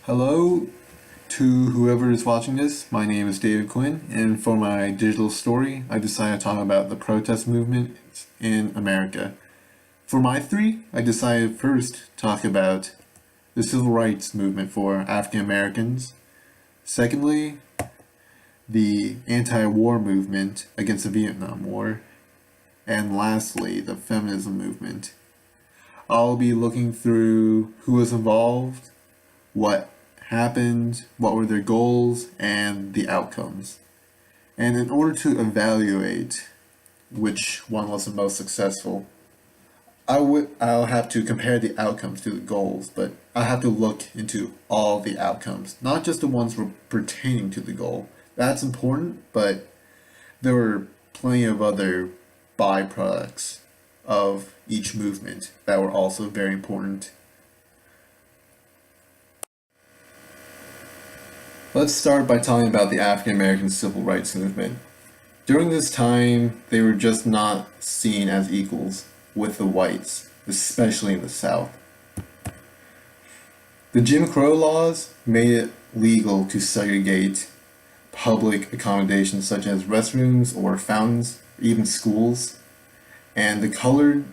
Hello to whoever is watching this. My name is David Quinn, and for my digital story, I decided to talk about the protest movement in America. For my three, I decided first to talk about the civil rights movement for African Americans. Secondly, the anti-war movement against the Vietnam War. And lastly, the feminism movement. I'll be looking through who was involved, what happened, what were their goals, and the outcomes. And in order to evaluate which one was the most successful, I'll have to compare the outcomes to the goals, but I have to look into all the outcomes, not just the ones pertaining to the goal. That's important, but there were plenty of other byproducts of each movement that were also very important. Let's start by talking about the African American civil rights movement. During this time, they were just not seen as equals with the whites, especially in the South. The Jim Crow laws made it legal to segregate public accommodations such as restrooms or fountains, even schools, and the colored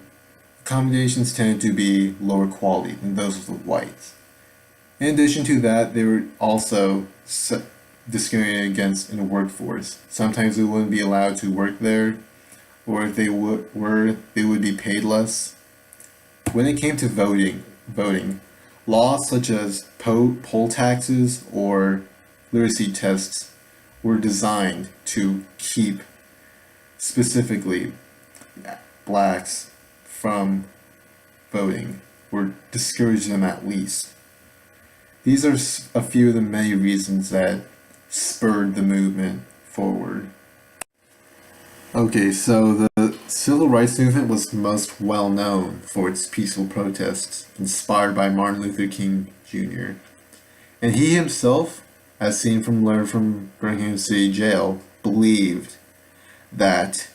accommodations tended to be lower quality than those of the whites. In addition to that, they were also discriminated against in the workforce. Sometimes they wouldn't be allowed to work there, or if they were, they would be paid less. When it came to voting, laws such as poll taxes or literacy tests were designed to keep specifically blacks from voting, or discourage them at least. These are a few of the many reasons that spurred the movement forward. Okay, so the civil rights movement was most well known for its peaceful protests, inspired by Martin Luther King Jr. And he himself, as seen from letter from Birmingham City Jail, believed that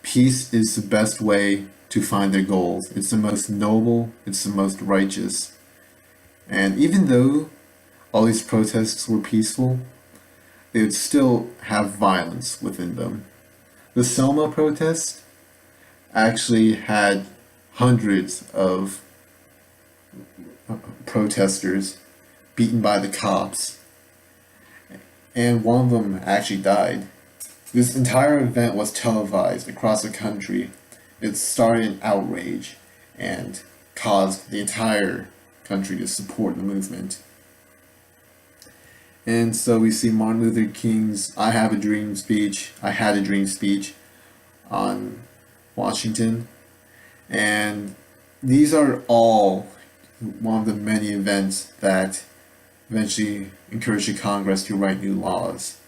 peace is the best way to find their goals. It's the most noble, it's the most righteous. And even though all these protests were peaceful, they would still have violence within them. The Selma protest actually had hundreds of protesters beaten by the cops, and one of them actually died. This entire event was televised across the country. It started an outrage and caused the entire country to support the movement. And so we see Martin Luther King's I had a dream speech on Washington. And these are all one of the many events that eventually encouraged the Congress to write new laws.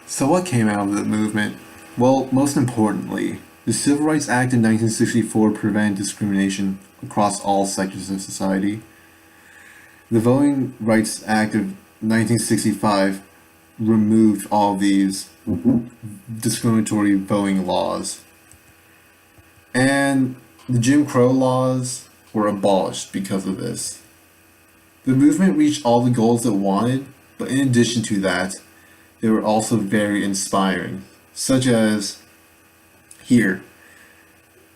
So what came out of the movement? Well, most importantly, the Civil Rights Act in 1964 prevented discrimination across all sectors of society. The Voting Rights Act of 1965 removed all these discriminatory voting laws. And the Jim Crow laws were abolished because of this. The movement reached all the goals it wanted, but in addition to that, they were also very inspiring, such as here.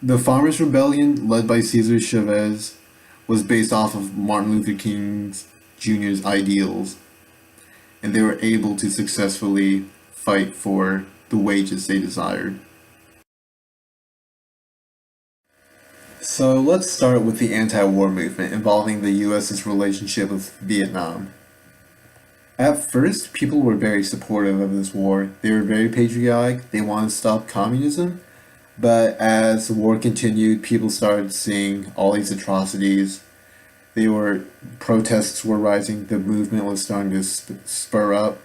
The Farmers' Rebellion, led by Cesar Chavez, was based off of Martin Luther King Jr.'s ideals, and they were able to successfully fight for the wages they desired. So let's start with the anti-war movement involving the US's relationship with Vietnam. At first, people were very supportive of this war. They were very patriotic, they wanted to stop communism, but as the war continued, people started seeing all these atrocities. Protests were rising, the movement was starting to spur up,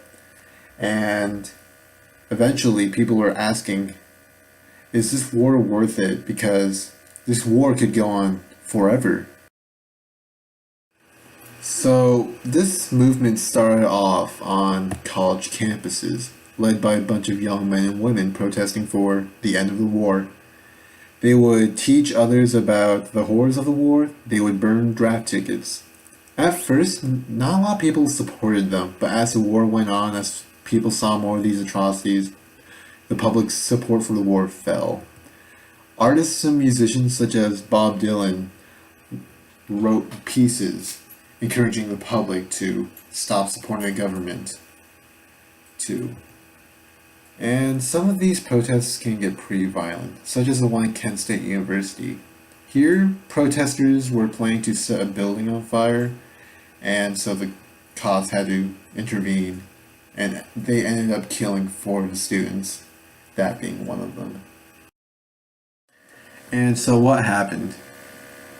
and eventually people were asking, is this war worth it? Because this war could go on forever. So this movement started off on college campuses, led by a bunch of young men and women protesting for the end of the war. They would teach others about the horrors of the war. They would burn draft tickets. At first, not a lot of people supported them, but as the war went on, as people saw more of these atrocities, the public's support for the war fell. Artists and musicians such as Bob Dylan wrote pieces encouraging the public to stop supporting the government too. And some of these protests can get pretty violent, such as the one at Kent State University. Here, protesters were planning to set a building on fire, and so the cops had to intervene, and they ended up killing four of the students, that being one of them. And so what happened?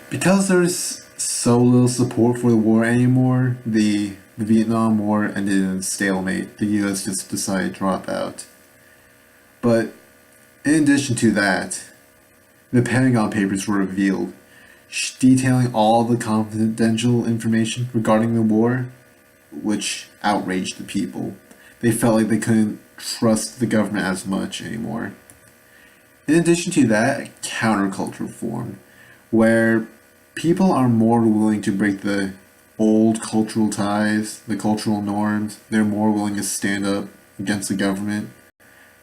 Because there's so little support for the war anymore, the Vietnam War ended in a stalemate. The US just decided to drop out. But in addition to that, the Pentagon Papers were revealed, detailing all the confidential information regarding the war, which outraged the people. They felt like they couldn't trust the government as much anymore. In addition to that, counterculture formed, where people are more willing to break the old cultural ties, the cultural norms. They're more willing to stand up against the government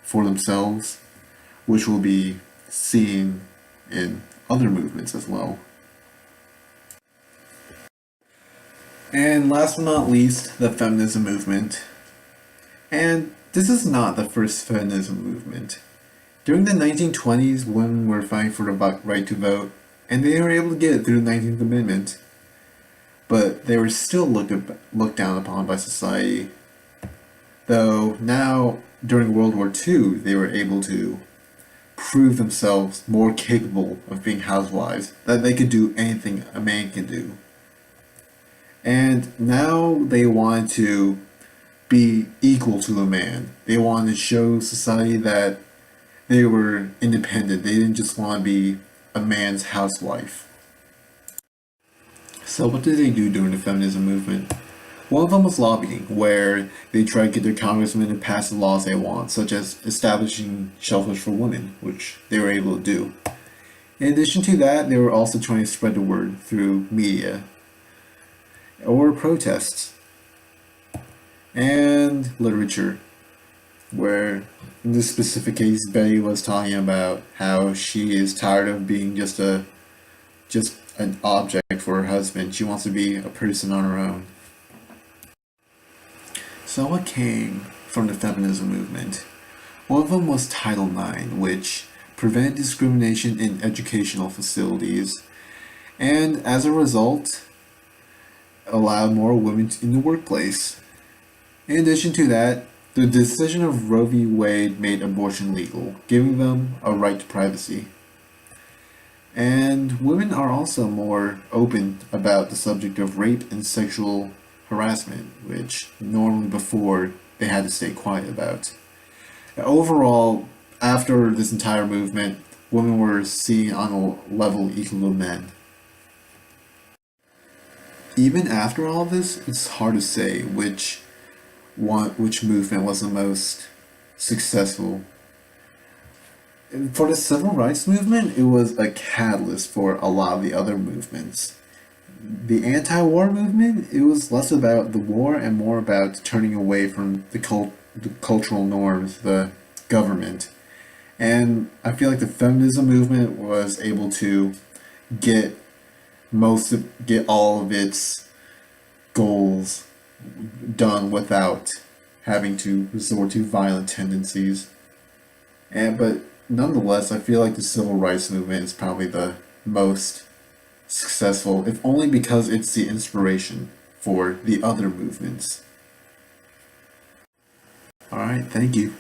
for themselves, which will be seen in other movements as well. And last but not least, the feminism movement. And this is not the first feminism movement. During the 1920s, women were fighting for the right to vote, and they were able to get it through the 19th Amendment. But they were still looked down upon by society. Though now, during World War II, they were able to prove themselves more capable of being housewives, that they could do anything a man can do. And now they wanted to be equal to a man. They wanted to show society that they were independent. They didn't just want to be a man's housewife. So what did they do during the feminism movement? One of them was lobbying, where they tried to get their congressmen to pass the laws they want, such as establishing shelters for women, which they were able to do. In addition to that, they were also trying to spread the word through media or protests and literature, where in this specific case Betty was talking about how she is tired of being just an object for her husband. She wants to be a person on her own. So what came from the feminism movement? One of them was Title IX, which prevented discrimination in educational facilities, and as a result, allowed more women in the workplace. In addition to that, the decision of Roe v. Wade made abortion legal, giving them a right to privacy. And women are also more open about the subject of rape and sexual harassment, which normally before they had to stay quiet about. Overall, after this entire movement, women were seen on a level equal to men. Even after all this, it's hard to say which movement was the most successful. For the civil rights movement, it was a catalyst for a lot of the other movements. The anti-war movement, it was less about the war and more about turning away from the cultural norms, the government. And I feel like the feminism movement was able to get all of its goals done without having to resort to violent tendencies. But nonetheless, I feel like the civil rights movement is probably the most successful, if only because it's the inspiration for the other movements. Alright, thank you.